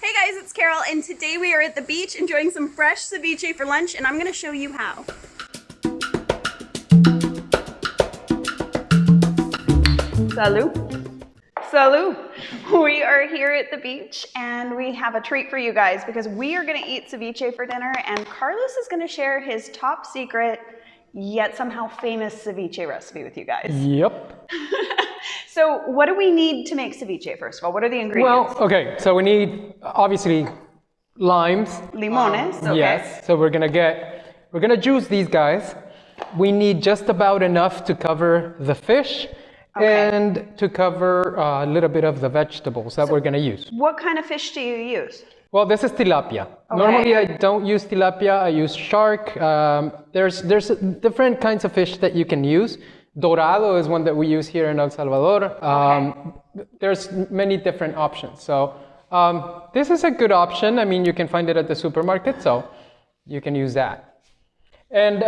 Hey guys, it's Carol, and today we are at the beach enjoying some fresh ceviche for lunch, and I'm going to show you how. Salud. Salud. We are here at the beach, and we have a treat for you guys because we are going to eat ceviche for dinner, and Carlos is going to share his top secret, yet somehow famous ceviche recipe with you guys. Yep. So what do we need to make ceviche, first of all? What are the ingredients? Well, okay, so we need, obviously, limes. Limones, okay. Yes, so we're gonna juice these guys. We need just about enough to cover the fish and to cover a little bit of the vegetables that we're gonna use. What kind of fish do you use? Well, this is tilapia. Normally I don't use tilapia, I use shark. There's different kinds of fish that you can use. Dorado is one that we use here in El Salvador. There's many different options. So this is a good option. I mean, you can find it at the supermarket, so you can use that. And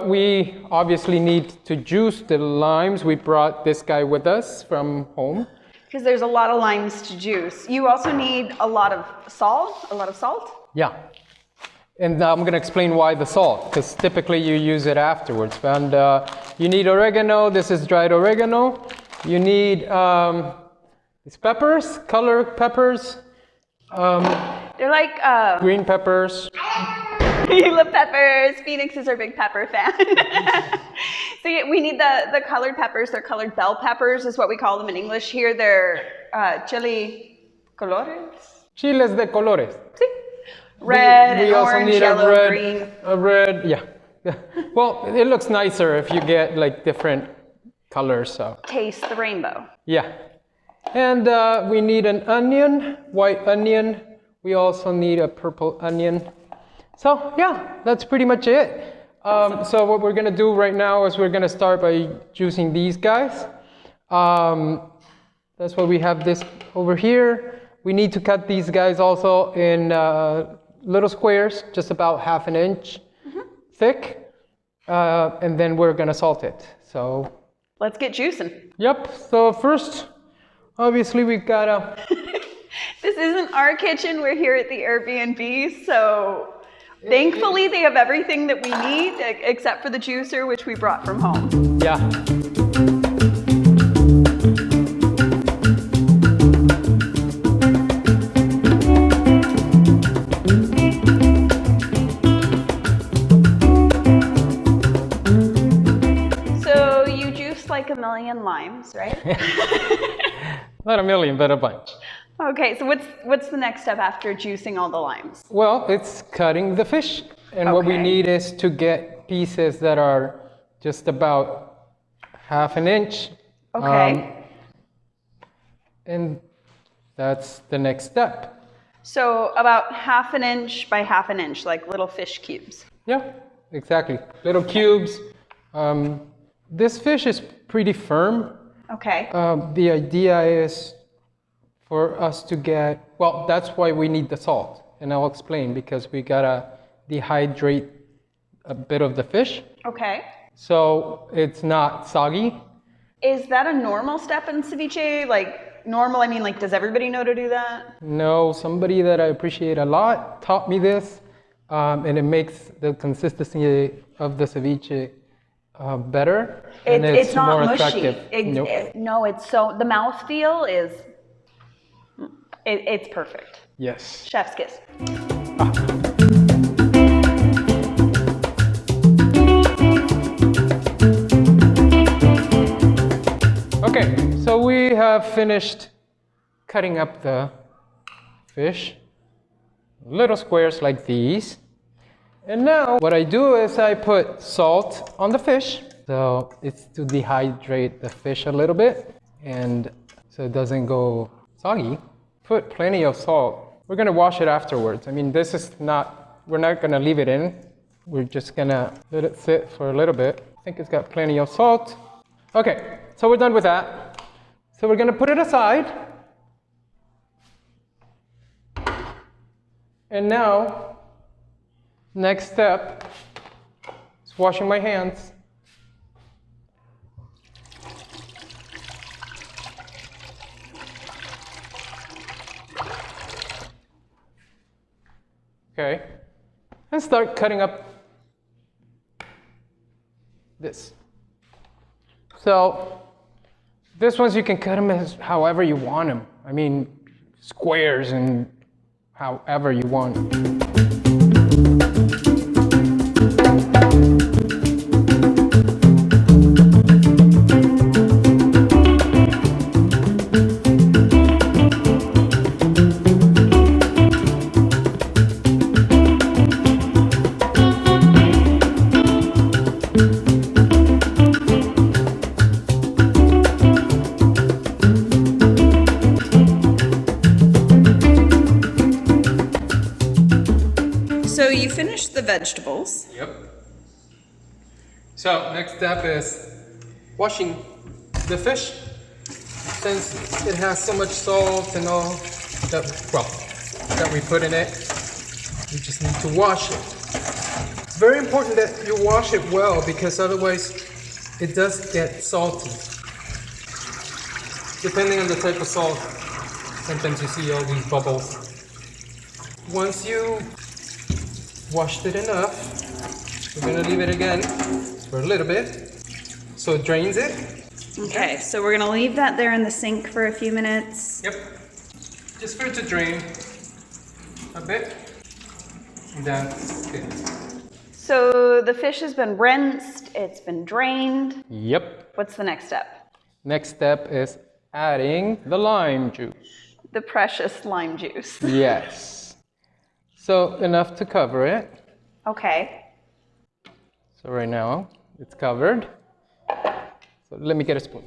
we obviously need to juice the limes. We brought this guy with us from home. Because there's a lot of limes to juice. You also need a lot of salt. Yeah. And I'm going to explain why the salt, because typically you use it afterwards. And you need oregano. This is dried oregano. You need these peppers, colored peppers. They're like green peppers. You love peppers. Phoenix is our big pepper fan. So yeah, we need the colored peppers. They're colored bell peppers is what we call them in English. Here they're chili colores. Chiles de colores. Sí. Red, we and also orange, need yellow, green. A red, yeah. Well, it looks nicer if you get like different colors. So taste the rainbow. Yeah. And we need an onion, white onion. We also need a purple onion. So yeah, that's pretty much it. So what we're gonna do right now is we're gonna start by juicing these guys. That's why we have this over here. We need to cut these guys also in little squares, just about 1/2 inch thick, and then we're gonna salt it. So let's get juicing. Yep. So first, obviously we gotta. This isn't our kitchen. We're here at the Airbnb, so thankfully they have everything that we need except for the juicer, which we brought from home. Yeah. Like 1 million limes, right? Not 1 million, but a bunch. Okay, so what's the next step after juicing all the limes? Well, it's cutting the fish. And what we need is to get pieces that are just about 1/2 inch. Okay. And that's the next step. So about 1/2 inch by 1/2 inch, like little fish cubes. Yeah, exactly. Little cubes. This fish is pretty firm. Okay. The idea is for us to get, well, that's why we need the salt. And I'll explain, because we gotta dehydrate a bit of the fish. Okay. So it's not soggy. Is that a normal step in ceviche? Like normal, I mean, like, does everybody know to do that? No, somebody that I appreciate a lot taught me this. And it makes the consistency of the ceviche better, and it's not more mushy. attractive. No, it's so, the mouthfeel is, it's perfect. Yes. Chef's kiss. Okay, so we have finished cutting up the fish, little squares like these. And now what I do is I put salt on the fish. So it's to dehydrate the fish a little bit, and so it doesn't go soggy. Put plenty of salt. We're gonna wash it afterwards. I mean, this is not, we're not gonna leave it in. We're just gonna let it sit for a little bit. I think it's got plenty of salt. Okay, so we're done with that. So we're gonna put it aside. And now, next step is washing my hands. Okay, and start cutting up this. So this ones you can cut them as however you want them. I mean, squares and however you want. So you finished the vegetables. Yep. So next step is washing the fish. Since it has so much salt and all that we put in it, we just need to wash it. It's very important that you wash it well because otherwise it does get salty. Depending on the type of salt, sometimes you see all these bubbles. Once you washed it enough, we're gonna leave it again for a little bit so it drains it. Okay, so we're gonna leave that there in the sink for a few minutes. Yep. Just for it to drain a bit. And that's it. So the fish has been rinsed, it's been drained. Yep. What's the next step? Next step is adding the lime juice. The precious lime juice. Yes. So enough to cover it. Okay. So right now it's covered. So let me get a spoon.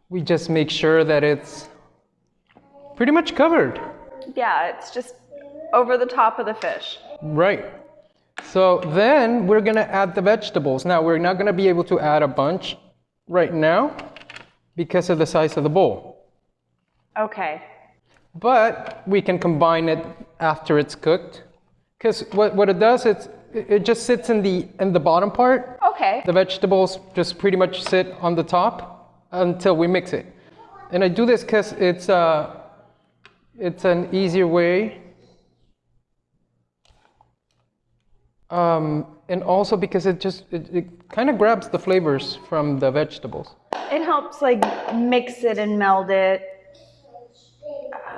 We just make sure that it's pretty much covered. Yeah, it's just over the top of the fish. Right. So then we're gonna add the vegetables. Now we're not gonna be able to add a bunch right now because of the size of the bowl. Okay. But we can combine it after it's cooked. Because what it does, it just sits in the bottom part. Okay. The vegetables just pretty much sit on the top until we mix it. And I do this because it's an easier way. And also because it kind of grabs the flavors from the vegetables. It helps like mix it and meld it,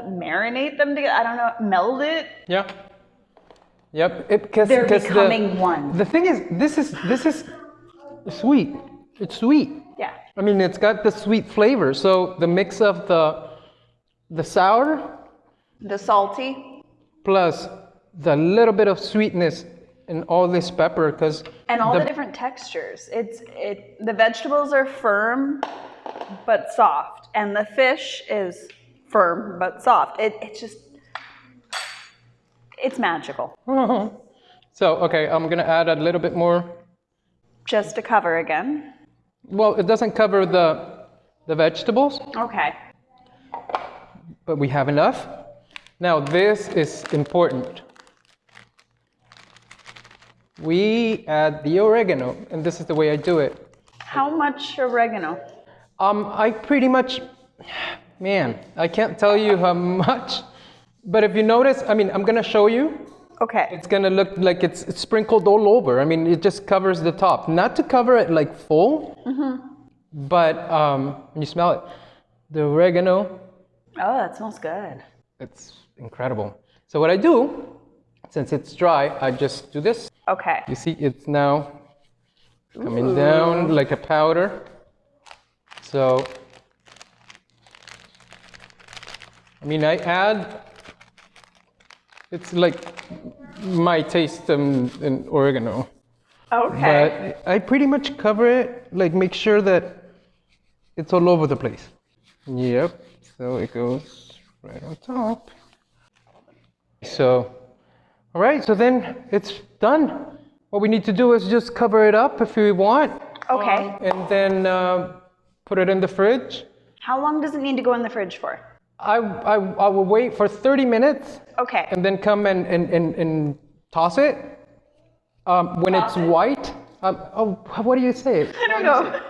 marinate them together. I don't know, meld it. Yeah. Yep. Because they're becoming one. The thing is, this is sweet. It's sweet. Yeah. I mean, it's got the sweet flavor. So the mix of the sour, the salty, plus the little bit of sweetness and all this pepper, and all the different textures. The vegetables are firm but soft, and the fish is firm but soft. It's magical. So okay, I'm gonna add a little bit more. Just to cover again. Well, it doesn't cover the vegetables. Okay. But we have enough. Now this is important. We add the oregano, and this is the way I do it. How much oregano? I pretty much, man, I can't tell you how much, but if you notice, I mean, I'm gonna show you. Okay. It's gonna look like it's sprinkled all over. I mean, it just covers the top. Not to cover it like full, but when you smell it, the oregano. Oh, that smells good. It's incredible. So what I do, since it's dry, I just do this. Okay. You see, it's now coming down like a powder. So, I mean, I add, it's like my taste in oregano. Okay. But I pretty much cover it, like make sure that it's all over the place. Yep, so it goes right on top. So, all right, so then it's done. What we need to do is just cover it up if we want. Okay. And then put it in the fridge. How long does it need to go in the fridge for? I will wait for 30 minutes. Okay. And then come and toss it. When it's white. What do you say? I don't know.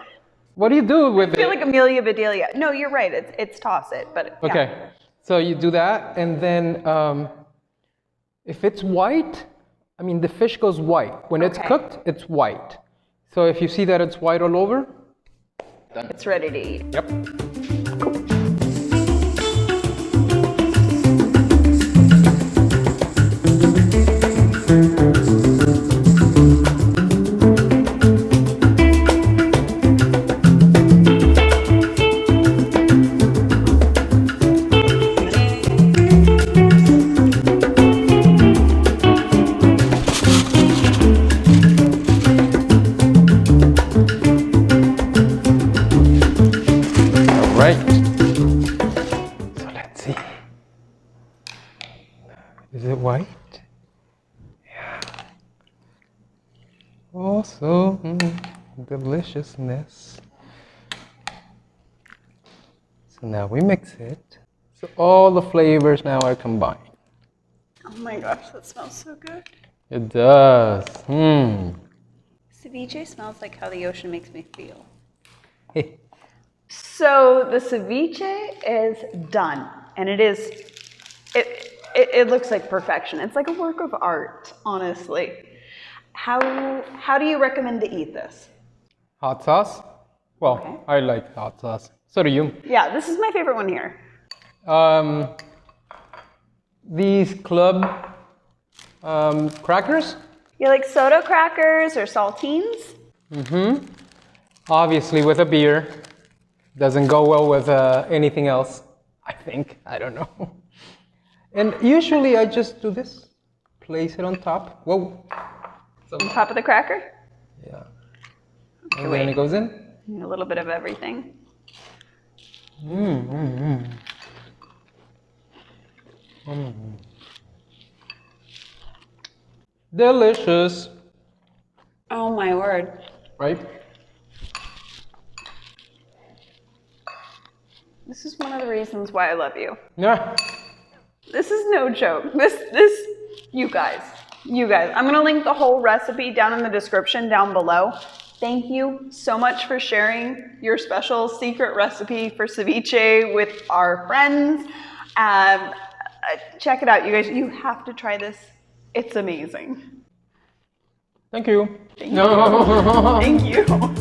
What do you do with I feel it? like Amelia Bedelia. No, you're right. It's toss it, but yeah. Okay, so you do that, and then if it's white, I mean the fish goes white. When it's Okay. cooked, it's white. So if you see that it's white all over, done. It's ready to eat. Yep. Right. So let's see. Is it white? Yeah. Also, deliciousness. So now we mix it. So all the flavors now are combined. Oh my gosh, that smells so good. It does. Ceviche smells like how the ocean makes me feel. So the ceviche is done, and it looks like perfection. It's like a work of art, honestly. How do you recommend to eat this? Hot sauce? Well, Okay. I like hot sauce. So do you. Yeah, this is my favorite one here. These club crackers? You like soda crackers or saltines? Obviously with a beer. Doesn't go well with anything else, I think. I don't know. And usually I just do this. Place it on top. Whoa. On top of the cracker? Yeah. Okay, And wait. then it goes in. A little bit of everything. Delicious. Oh my word. Right? This is one of the reasons why I love you. Yeah. This is no joke. You guys. I'm gonna link the whole recipe down in the description down below. Thank you so much for sharing your special secret recipe for ceviche with our friends. Check it out, you guys. You have to try this. It's amazing. Thank you. Thank you. Thank you.